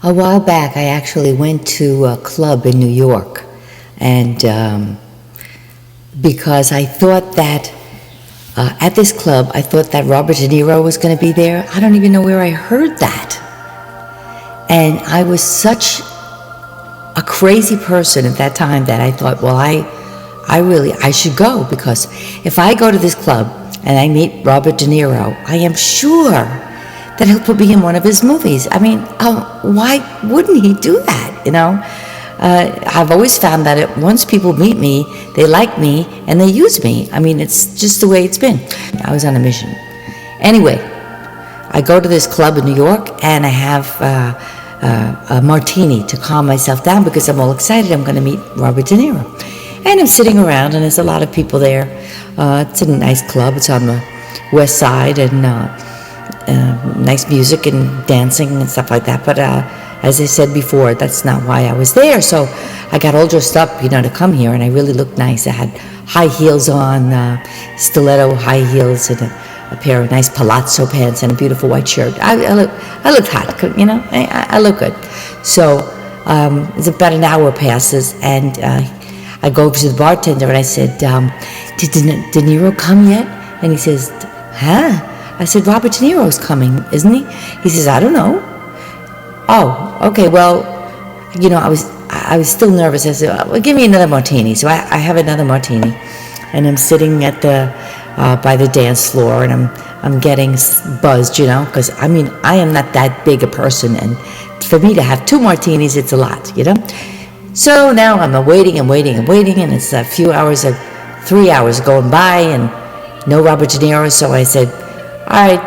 A while back, I actually went to a club in New York, and because I thought that at this club, I thought that Robert De Niro was going to be there. I don't even know where I heard that. And I was such a crazy person at that time that I thought, well, I should go, because if I go to this club and I meet Robert De Niro, I am sure that he'll put me in one of his movies. I mean, why wouldn't he do that, you know? I've always found that once people meet me, they like me, and they use me. I mean, it's just the way it's been. I was on a mission. Anyway, I go to this club in New York, and I have a martini to calm myself down because I'm all excited. I'm going to meet Robert De Niro. And I'm sitting around, and there's a lot of people there. It's a nice club. It's on the west side, and nice music and dancing and stuff like that. But as I said before, that's not why I was there. So I got all dressed up, to come here, and I really looked nice. I had high heels on, stiletto high heels, and a pair of nice palazzo pants and a beautiful white shirt. I looked hot, I look good. So it's about an hour passes, and I go over to the bartender and I said, did De Niro come yet? And he says, huh? I said, Robert De Niro's coming, isn't he? He says, I don't know. Oh, okay, well, I was still nervous. I said, well, give me another martini. So I have another martini, and I'm sitting at by the dance floor, and I'm getting buzzed, because I am not that big a person, and for me to have 2 martinis, it's a lot, So now I'm waiting, and it's a few hours, 3 hours going by, and no Robert De Niro. So I said, all right,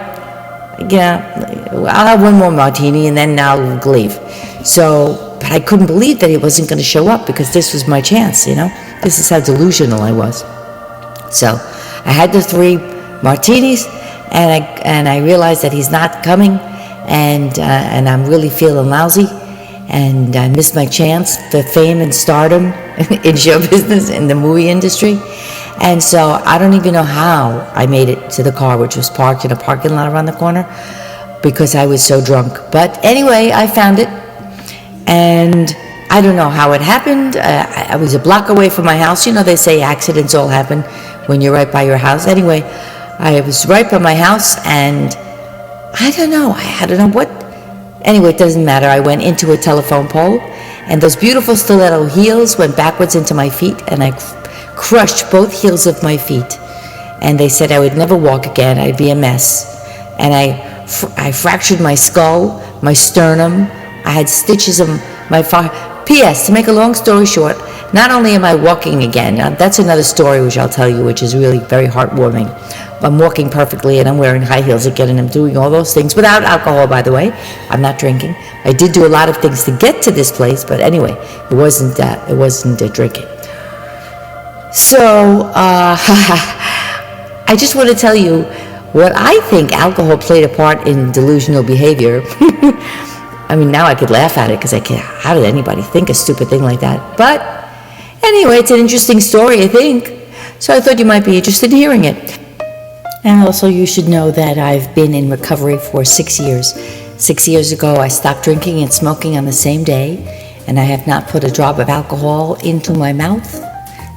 I'll have one more martini and then I'll leave. But I couldn't believe that he wasn't going to show up, because this was my chance, This is how delusional I was. So I had the 3 martinis, and I realized that he's not coming, and I'm really feeling lousy, and I missed my chance for fame and stardom in show business, in the movie industry. And so I don't even know how I made it to the car, which was parked in a parking lot around the corner, because I was so drunk. But anyway, I found it, and I don't know how it happened. I was a block away from my house. They say accidents all happen when you're right by your house. Anyway, I was right by my house, and I don't know what. Anyway, it doesn't matter. I went into a telephone pole, and those beautiful stiletto heels went backwards into my feet, and I crushed both heels of my feet. And they said I would never walk again. I'd be a mess. And I fractured my skull, my sternum. I had stitches in my P.S. To make a long story short, not only am I walking again, that's another story which I'll tell you, which is really very heartwarming. I'm walking perfectly, and I'm wearing high heels again, and I'm doing all those things without alcohol, by the way. I'm not drinking. I did do a lot of things to get to this place, but anyway, it wasn't drinking. So I just want to tell you what I think alcohol played a part in delusional behavior. Now I could laugh at it, because how did anybody think a stupid thing like that? But anyway, it's an interesting story, I think. So I thought you might be interested in hearing it. And also, you should know that I've been in recovery for 6 years. 6 years ago, I stopped drinking and smoking on the same day, and I have not put a drop of alcohol into my mouth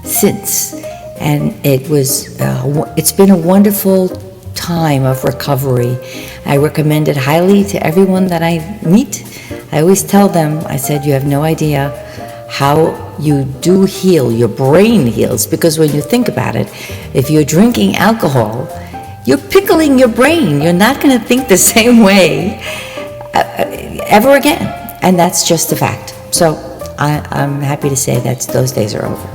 since. And it's been a wonderful time of recovery. I recommend it highly to everyone that I meet. I always tell them, I said, you have no idea how you do heal. Your brain heals, because when you think about it, if you're drinking alcohol, you're pickling your brain. You're not going to think the same way ever again, and that's just a fact. So I'm happy to say that those days are over.